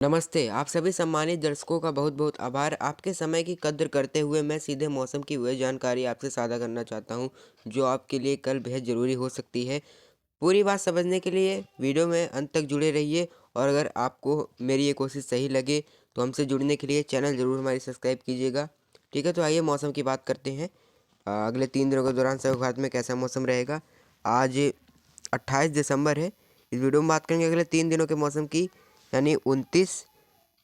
नमस्ते, आप सभी सम्मानित दर्शकों का बहुत बहुत आभार। आपके समय की कद्र करते हुए मैं सीधे मौसम की वह जानकारी आपसे साझा करना चाहता हूं, जो आपके लिए कल बेहद ज़रूरी हो सकती है। पूरी बात समझने के लिए वीडियो में अंत तक जुड़े रहिए और अगर आपको मेरी ये कोशिश सही लगे तो हमसे जुड़ने के लिए चैनल ज़रूर हमारी सब्सक्राइब कीजिएगा। ठीक है, तो आइए मौसम की बात करते हैं। अगले 3 दिनों के दौरान समग्र भारत में कैसा मौसम रहेगा। आज 28 दिसंबर है। इस वीडियो में बात करेंगे अगले 3 दिनों के मौसम की, यानी 29,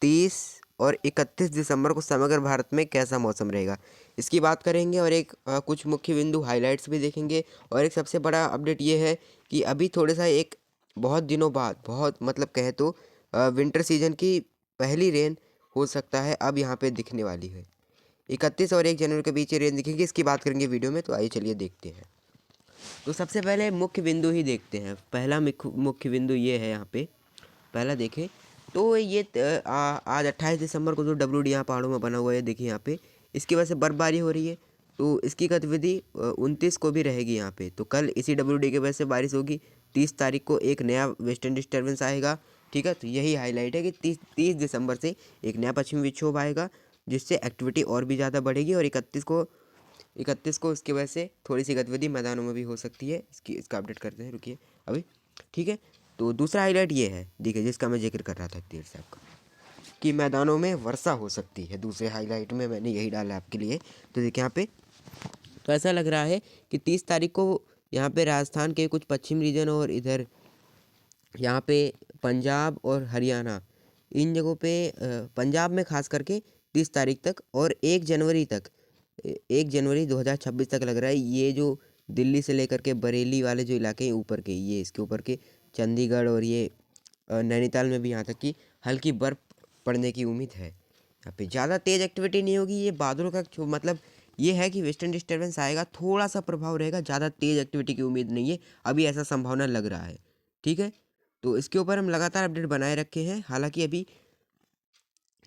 30 और 31 दिसंबर को समग्र भारत में कैसा मौसम रहेगा, इसकी बात करेंगे। और एक कुछ मुख्य बिंदु हाइलाइट्स भी देखेंगे। और एक सबसे बड़ा अपडेट ये है कि अभी थोड़ा सा एक बहुत दिनों बाद, बहुत मतलब कहे तो विंटर सीजन की पहली रेन हो सकता है अब यहाँ पे दिखने वाली है। 31 और 1 जनवरी के बीच ये रेन दिखेगी, इसकी बात करेंगे वीडियो में। तो आइए चलिए देखते हैं। तो सबसे पहले मुख्य बिंदु ही देखते हैं। पहला मुख्य बिंदु ये है, यहाँ पे पहला देखें तो ये आज 28 दिसंबर को जो WD यहाँ पहाड़ों में बना हुआ है, देखिए यहाँ पे इसकी वजह से बर्फबारी हो रही है। तो इसकी गतिविधि 29 को भी रहेगी यहाँ पे। तो कल इसी WD की वजह से बारिश होगी। 30 तारीख को एक नया वेस्टर्न डिस्टर्बेंस आएगा। ठीक है, तो यही हाईलाइट है कि 30 दिसंबर से एक नया पश्चिमी विक्षोभ आएगा, जिससे एक्टिविटी और भी ज़्यादा बढ़ेगी। और 31 को इसकी वजह से थोड़ी सी गतिविधि मैदानों में भी हो सकती है। इसका अपडेट करते हैं, रुकिए अभी। ठीक है, तो दूसरा हाईलाइट ये है, देखिए जिसका मैं जिक्र कर रहा था देर से आपका, कि मैदानों में वर्षा हो सकती है। दूसरे हाईलाइट में मैंने यही डाला आपके लिए। तो देखिए यहाँ पे, तो ऐसा लग रहा है कि 30 तारीख को यहाँ पे राजस्थान के कुछ पश्चिम रीजन और इधर यहाँ पे पंजाब और हरियाणा, इन जगहों पे पंजाब में खास करके 30 तारीख तक और 1 जनवरी तक, 1 जनवरी 2026 तक लग रहा है। ये जो दिल्ली से लेकर के बरेली वाले जो इलाके हैं ऊपर के, ये इसके ऊपर के चंडीगढ़ और ये नैनीताल में भी यहाँ तक कि हल्की बर्फ़ पड़ने की उम्मीद है। यहाँ पे ज़्यादा तेज़ एक्टिविटी नहीं होगी। ये बादलों का मतलब ये है कि वेस्टर्न डिस्टर्बेंस आएगा, थोड़ा सा प्रभाव रहेगा, ज़्यादा तेज़ एक्टिविटी की उम्मीद नहीं है अभी, ऐसा संभावना लग रहा है। ठीक है, तो इसके ऊपर हम लगातार अपडेट बनाए रखे हैं। हालांकि अभी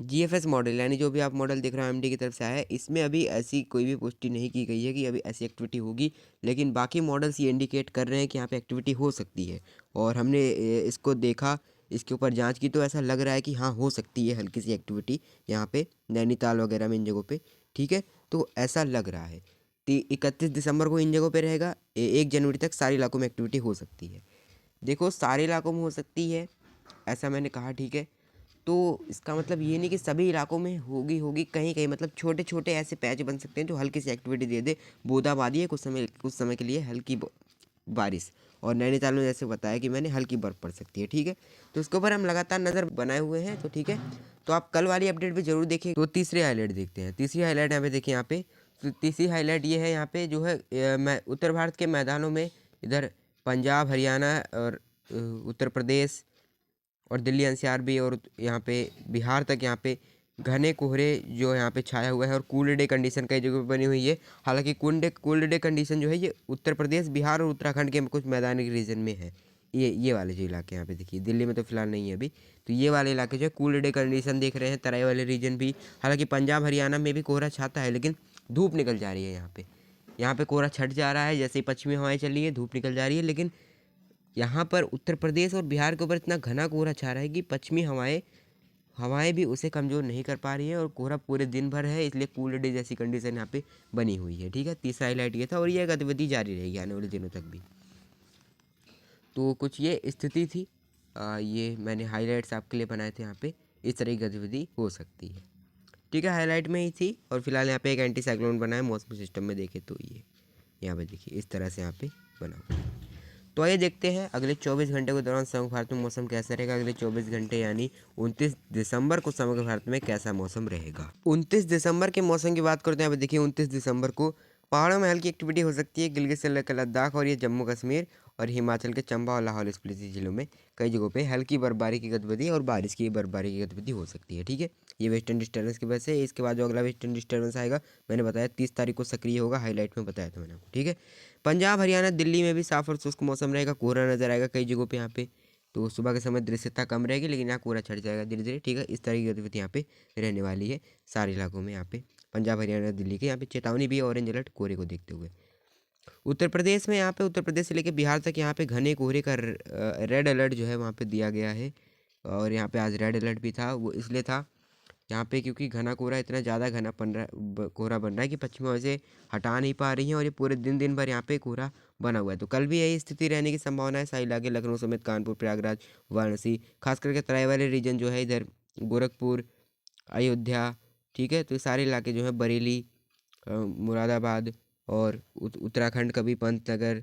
GFS मॉडल, यानी जो भी आप मॉडल देख रहे हो MD की तरफ से आया है, इसमें अभी ऐसी कोई भी पुष्टि नहीं की गई है कि अभी ऐसी एक्टिविटी होगी। लेकिन बाकी मॉडल्स ये इंडिकेट कर रहे हैं कि यहाँ पे एक्टिविटी हो सकती है। और हमने इसको देखा, इसके ऊपर जांच की, तो ऐसा लग रहा है कि हाँ हो सकती है हल्की सी एक्टिविटी यहाँ पे नैनीताल वगैरह में, इन जगहों पे। ठीक है, तो ऐसा लग रहा है। 31 दिसंबर को इन जगहों पे रहेगा। 1 जनवरी तक सारे इलाकों में एक्टिविटी हो सकती है। देखो, सारे इलाकों में हो सकती है ऐसा मैंने कहा, ठीक है। तो इसका मतलब ये नहीं कि सभी इलाकों में होगी, कहीं कहीं मतलब छोटे छोटे ऐसे पैच बन सकते हैं जो हल्की सी एक्टिविटी दे दे। बूंदाबांदी है, कुछ समय के लिए हल्की बारिश। और नैनीताल में जैसे बताया कि मैंने, हल्की बर्फ़ पड़ सकती है। ठीक है, तो इसके ऊपर हम लगातार नज़र बनाए हुए हैं। तो ठीक है, तो आप कल वाली अपडेट भी जरूर देखिए। तो तीसरी हाईलाइट देखते हैं। तीसरी हाईलाइट यहाँ पे देखिए, यहाँ पे तो तीसरी हाईलाइट ये है, यहाँ पे जो है उत्तर भारत के मैदानों में, इधर पंजाब, हरियाणा और उत्तर प्रदेश और दिल्ली NCR भी, और यहाँ पे बिहार तक, यहाँ पे घने कोहरे जो यहाँ पे छाया हुआ है। और कूल्ड डे कंडीशन कई जगह पे बनी हुई है। हालांकि कूल्ड डे कंडीशन जो है ये उत्तर प्रदेश, बिहार और उत्तराखंड के कुछ मैदानी रीजन में है। ये वाले जो इलाके यहाँ पे देखिए, दिल्ली में तो फिलहाल नहीं है अभी। तो ये वाले इलाके जो है कूल्ड डे कंडीशन देख रहे हैं, तराई वाले रीजन भी। हालांकि पंजाब हरियाणा में भी कोहरा छाता है, लेकिन धूप निकल जा रही है यहाँ पे। यहाँ पे कोहरा छट जा रहा है, जैसे ही पश्चिमी हवाएं चल रही है धूप निकल जा रही है। लेकिन यहाँ पर उत्तर प्रदेश और बिहार के ऊपर इतना घना कोहरा छा रहा है कि पश्चिमी हवाएं हवाएं भी उसे कमज़ोर नहीं कर पा रही है, और कोहरा पूरे दिन भर है, इसलिए कूल डे जैसी कंडीशन यहाँ पे बनी हुई है। ठीक है, तीसरा हाईलाइट ये था, और यह गतिविधि जारी रहेगी आने वाले दिनों तक भी। तो कुछ ये स्थिति थी। ये मैंने हाईलाइट्स आपके लिए बनाए थे। यहाँ पे इस तरह की गतिविधि हो सकती है। ठीक है, हाईलाइट में ही थी। और फिलहाल यहाँ पे एक एंटी साइक्लोन बना है। मौसम सिस्टम में देखें तो ये यहाँ पे देखिए इस तरह से यहाँ पे बना हुआ है। तो आइए देखते हैं अगले 24 घंटे के दौरान समग्र भारत में मौसम कैसा रहेगा। अगले 24 घंटे यानी 29 दिसंबर को समग्र भारत में कैसा मौसम रहेगा। 29 दिसंबर के मौसम की बात करते हैं। यहाँ पे देखिए 29 दिसंबर को पहाड़ों में हल्की एक्टिविटी हो सकती है। गिलगित से लेकर लद्दाख और ये जम्मू कश्मीर और हिमाचल के चंबा और लाहौल स्पीति जिलों में कई जगहों पे हल्की बर्फबारी की गतिविधि और बारिश की बर्फबारी की गतिविधि हो सकती है। ठीक है, ये वेस्टर्न डिस्टर्बेंस की वजह से। इसके बाद जो अगला वेस्टर्न डिस्टर्बेंस आएगा, मैंने बताया 30 तारीख को सक्रिय होगा, हाईलाइट में बताया था मैंने आपको। ठीक है, पंजाब हरियाणा दिल्ली में भी साफ और शुष्क मौसम रहेगा। कोहरा नजर आएगा कई जगहों पे यहाँ पे। तो सुबह के समय दृश्यता कम रहेगी, लेकिन यहाँ कोहरा छट जाएगा धीरे धीरे। ठीक है, इस तरह की गतिविधि यहाँ पे रहने वाली है सारे इलाकों में। यहाँ पे पंजाब हरियाणा दिल्ली के यहाँ पे चेतावनी भी है, ऑरेंज अलर्ट कोहरे को देखते हुए। उत्तर प्रदेश में, यहाँ पे उत्तर प्रदेश से लेकर बिहार तक यहाँ पे घने कोहरे का रेड अलर्ट जो है वहाँ पे दिया गया है। और यहाँ पे आज रेड अलर्ट भी था। वो इसलिए था यहाँ पे क्योंकि घना कोहरा इतना ज़्यादा घना बन रहा कोहरा बन रहा है कि पश्चिमी हवा से हटा नहीं पा रही है, और ये पूरे दिन भर यहाँ पे कोहरा बना हुआ है। तो कल भी यही स्थिति रहने की संभावना है। सारे इलाके लखनऊ समेत कानपुर, प्रयागराज, वाराणसी, खास करके तराई वाले रीजन जो है इधर गोरखपुर, अयोध्या, ठीक है, तो ये सारे इलाके जो है बरेली, मुरादाबाद और उत्तराखंड कभी पंतनगर,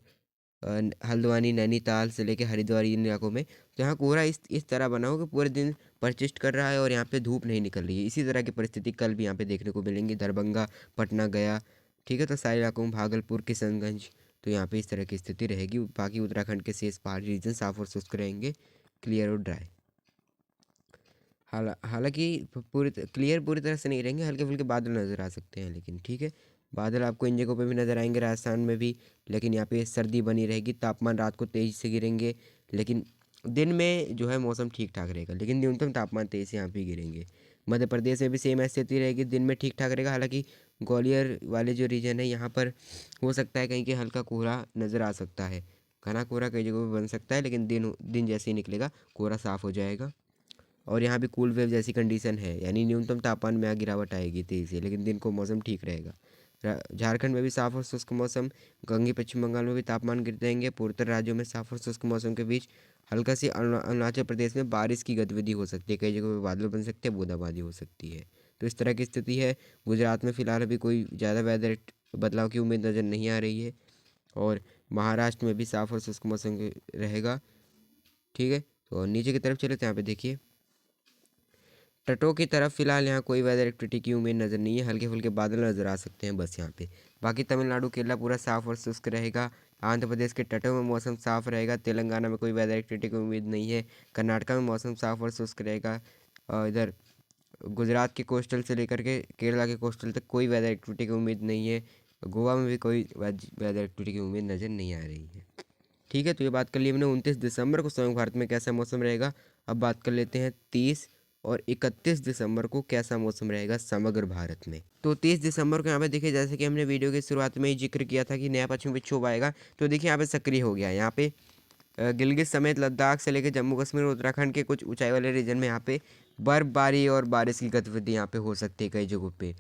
हल्द्वानी, नैनीताल से लेके हरिद्वार, इन इलाकों में तो यहाँ कोहरा इस तरह बना हो कि पूरे दिन परसिस्ट कर रहा है और यहाँ पे धूप नहीं निकल रही है। इसी तरह की परिस्थिति कल भी यहाँ पे देखने को मिलेंगी। दरभंगा, पटना, गया, ठीक है, तो सारे इलाकों में भागलपुर, किशनगंज, तो यहाँ पे इस तरह की स्थिति रहेगी। बाकी उत्तराखंड के शेष पहाड़ी रीजन साफ और शुष्क रहेंगे, क्लियर और ड्राई। हालांकि क्लियर पूरी तरह से नहीं रहेंगे, हल्के फुल्के बादल नज़र आ सकते हैं, लेकिन ठीक है, बादल आपको इन जगहों पे भी नज़र आएंगे, राजस्थान में भी। लेकिन यहाँ पे सर्दी बनी रहेगी, तापमान रात को तेज़ी से गिरेंगे, लेकिन दिन में जो है मौसम ठीक ठाक रहेगा, लेकिन न्यूनतम तापमान तेज़ी से यहाँ भी गिरेंगे। मध्य प्रदेश में भी सेम ऐसी स्थिति रहेगी, दिन में ठीक ठाक रहेगा। हालांकि ग्वालियर वाले जो रीजन है यहाँ पर हो सकता है कहीं कि हल्का कोहरा नज़र आ सकता है। घना कोहरा कई जगहों पर बन सकता है, लेकिन दिन जैसे ही निकलेगा कोहरा साफ़ हो जाएगा। और यहाँ भी कूल वेव जैसी कंडीशन है, यानी न्यूनतम तापमान में यहाँ गिरावट आएगी तेज़ी से, लेकिन दिन को मौसम ठीक रहेगा। झारखंड में भी साफ और शुष्क मौसम, गंगे पश्चिम बंगाल में भी तापमान गिर जाएंगे। पूर्वोत्तर राज्यों में साफ और शुष्क मौसम के बीच हल्का सी अरुणाचल प्रदेश में बारिश की गतिविधि हो सकती है, कई जगहों पर बादल बन सकते हैं, बूंदाबांदी हो सकती है। तो इस तरह की स्थिति है। गुजरात में फिलहाल अभी कोई ज़्यादा वेदर बदलाव की उम्मीद नज़र नहीं आ रही है, और महाराष्ट्र में भी साफ और शुष्क मौसम रहेगा, ठीक है। तो नीचे की तरफ चले तो यहाँ पे देखिए तटों की तरफ फिलहाल यहाँ कोई वेदर एक्टिविटी की उम्मीद नज़र नहीं है, हल्के फुल्के बादल नज़र आ सकते हैं बस यहाँ पे। बाकी तमिलनाडु, केरला पूरा साफ और शुष्क रहेगा। आंध्र प्रदेश के तटों में मौसम साफ रहेगा। तेलंगाना में कोई वेदर एक्टिविटी की उम्मीद नहीं है। कर्नाटका में मौसम साफ और शुष्क रहेगा। इधर गुजरात के कोस्टल से लेकर के केरला के कोस्टल तक कोई वेदर एक्टिविटी की उम्मीद नहीं है। गोवा में भी कोई वेदर एक्टिविटी की उम्मीद नज़र नहीं आ रही है, ठीक है। तो ये बात कर ली हमने 29 दिसंबर को संयुक्त भारत में कैसा मौसम रहेगा। अब बात कर लेते हैं 30 और 31 दिसंबर को कैसा मौसम रहेगा समग्र भारत में। तो 30 दिसंबर को यहाँ पे देखिए, जैसे कि हमने वीडियो की शुरुआत में ही जिक्र किया था कि नया पश्चिमी विक्षोभ आएगा, तो देखिए यहाँ पे सक्रिय हो गया है। यहाँ पे गिलगित समेत लद्दाख से लेकर जम्मू कश्मीर और उत्तराखंड के कुछ ऊंचाई वाले रीजन में यहाँ पे बर्फबारी और बारिश की गतिविधि यहाँ पे हो सकती है कई जगहों पे,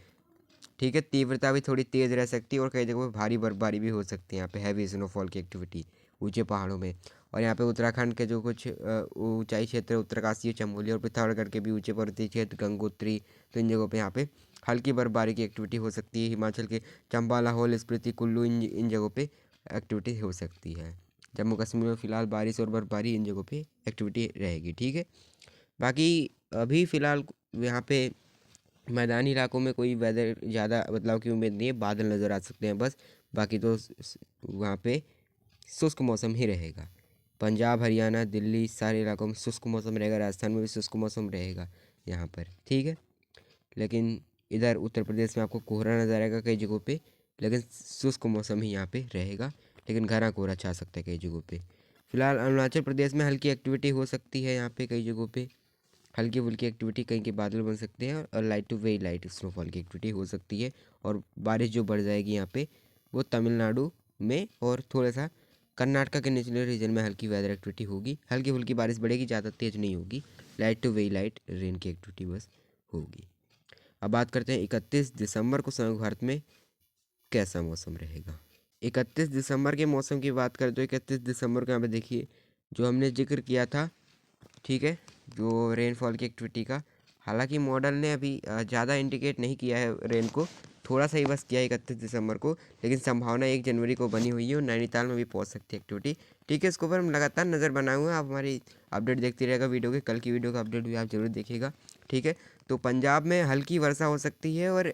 ठीक है। तीव्रता भी थोड़ी तेज़ रह सकती है और कई जगहों पे भारी बर्फबारी भी हो सकती है। यहाँ पे हैवी स्नोफॉल की एक्टिविटी ऊंचे पहाड़ों में। और यहाँ पे उत्तराखंड के जो कुछ ऊंचाई क्षेत्र, उत्तरकाशी, चमोली और पिथौरागढ़ के भी ऊंचे पर्वतीय क्षेत्र, गंगोत्री, तो इन जगहों पे यहाँ पे हल्की बर्फबारी की एक्टिविटी हो सकती है। हिमाचल के चंबा, लाहौल स्पीति, कुल्लू, इन जगहों पे एक्टिविटी हो सकती है। जम्मू कश्मीर में फ़िलहाल बारिश और बर्फबारी इन जगहों पे एक्टिविटी रहेगी, ठीक है। बाकी अभी फ़िलहाल यहाँ पे मैदानी इलाकों में कोई वेदर ज़्यादा बदलाव की उम्मीद नहीं है, बादल नज़र आ सकते हैं बस। बाकी तो वहाँ पे शुष्क मौसम ही रहेगा। पंजाब, हरियाणा, दिल्ली, सारे इलाकों में शुष्क मौसम रहेगा। राजस्थान में भी शुष्क मौसम रहेगा यहाँ पर, ठीक है। लेकिन इधर उत्तर प्रदेश में आपको कोहरा नज़र आएगा कई जगहों पे, लेकिन शुष्क मौसम ही यहाँ पे रहेगा, लेकिन घना कोहरा छा सकता है कई जगहों पे। फिलहाल अरुणाचल प्रदेश में हल्की एक्टिविटी हो सकती है यहाँ पे कई जगहों पे, हल्की फुल्की एक्टिविटी, कहीं के बादल बन सकते हैं, और light to very light snowfall की एक्टिविटी हो सकती है। और बारिश जो बढ़ जाएगी यहाँ पे वो तमिलनाडु में और थोड़ा सा कर्नाटका के निचले रीजन में हल्की वेदर एक्टिविटी होगी। हल्की फुल्की बारिश बढ़ेगी, ज़्यादा तेज़ नहीं होगी। Light to very light rain की एक्टिविटी बस होगी। अब बात करते हैं 31 दिसंबर को संयुक्त भारत में कैसा मौसम रहेगा। 31 दिसंबर के मौसम की बात करें तो 31 दिसंबर को यहाँ पे देखिए जो हमने जिक्र किया था, ठीक है, जो रेनफॉल की एक्टिविटी का। हालांकि मॉडल ने अभी ज़्यादा इंडिकेट नहीं किया है रेन को, थोड़ा सा ही बस किया है 31 दिसंबर को, लेकिन संभावना 1 जनवरी को बनी हुई है और नैनीताल में भी पहुंच सकती है एक्टिविटी, ठीक है। इसके ऊपर हम लगातार नज़र बनाए हुए हैं, आप हमारी अपडेट देखते रहेगा वीडियो के। कल की वीडियो का अपडेट भी आप जरूर देखिएगा, ठीक है। तो पंजाब में हल्की वर्षा हो सकती है, और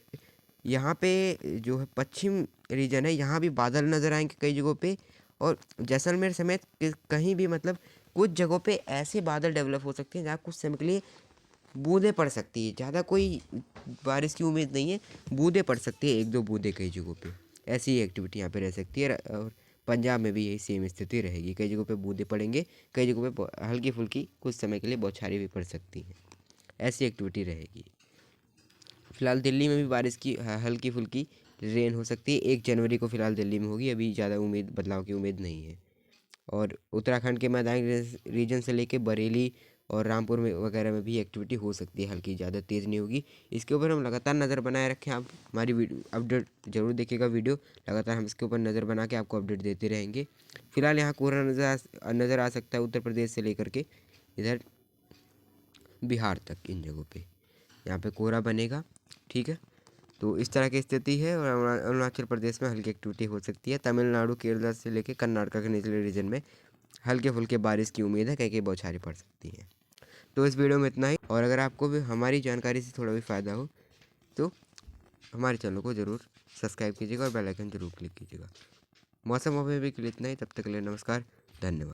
यहाँ पे जो है पश्चिम रीजन है यहाँ भी बादल नज़र आएंगे कई जगहों पे, और जैसलमेर समेत कहीं भी मतलब कुछ जगहों पे ऐसे बादल डेवलप हो सकते हैं जहाँ कुछ समय के लिए बूंदें पड़ सकती है। ज़्यादा कोई बारिश की उम्मीद नहीं है, बूंदें पड़ सकती है, 1-2 बूंदें कई जगहों पे, ऐसी ही एक्टिविटी यहाँ पे रह सकती है। और पंजाब में भी यही सेम स्थिति रहेगी, कई जगहों पे बूंदें पड़ेंगे, कई जगहों पे हल्की फुल्की कुछ समय के लिए बौछारें भी पड़ सकती हैं, ऐसी एक्टिविटी रहेगी। फिलहाल दिल्ली में भी बारिश की हल्की फुल्की रेन हो सकती है, 1 जनवरी को फिलहाल दिल्ली में होगी, अभी ज़्यादा बदलाव की उम्मीद नहीं है। और उत्तराखंड के मैदानी रीजन से लेके बरेली, और रामपुर में वगैरह में भी एक्टिविटी हो सकती है, हल्की, ज़्यादा तेज़ नहीं होगी। इसके ऊपर हम लगातार नज़र बनाए रखें। आप हमारी वीडियो अपडेट जरूर देखिएगा, वीडियो लगातार हम इसके ऊपर नज़र बना के आपको अपडेट देते रहेंगे। फिलहाल यहाँ कोहरा नज़र आ सकता है उत्तर प्रदेश से लेकर के इधर बिहार तक, इन जगहों पे यहाँ पे कोहरा बनेगा। ठीक है, तो इस तरह की स्थिति है। और अरुणाचल प्रदेश में हल्की एक्टिविटी हो सकती है। तमिलनाडु, केरला से लेकर कर्नाटक के निचले रीजन में हल्के फुल्के बारिश की उम्मीद है, कहीं कहीं बौछारें पड़ सकती हैं। तो इस वीडियो में इतना ही। और अगर आपको भी हमारी जानकारी से थोड़ा भी फ़ायदा हो तो हमारे चैनल को ज़रूर सब्सक्राइब कीजिएगा और बेल आइकन जरूर क्लिक कीजिएगा। मौसम अभी भी के लिए इतना ही। तब तक के लिए नमस्कार, धन्यवाद।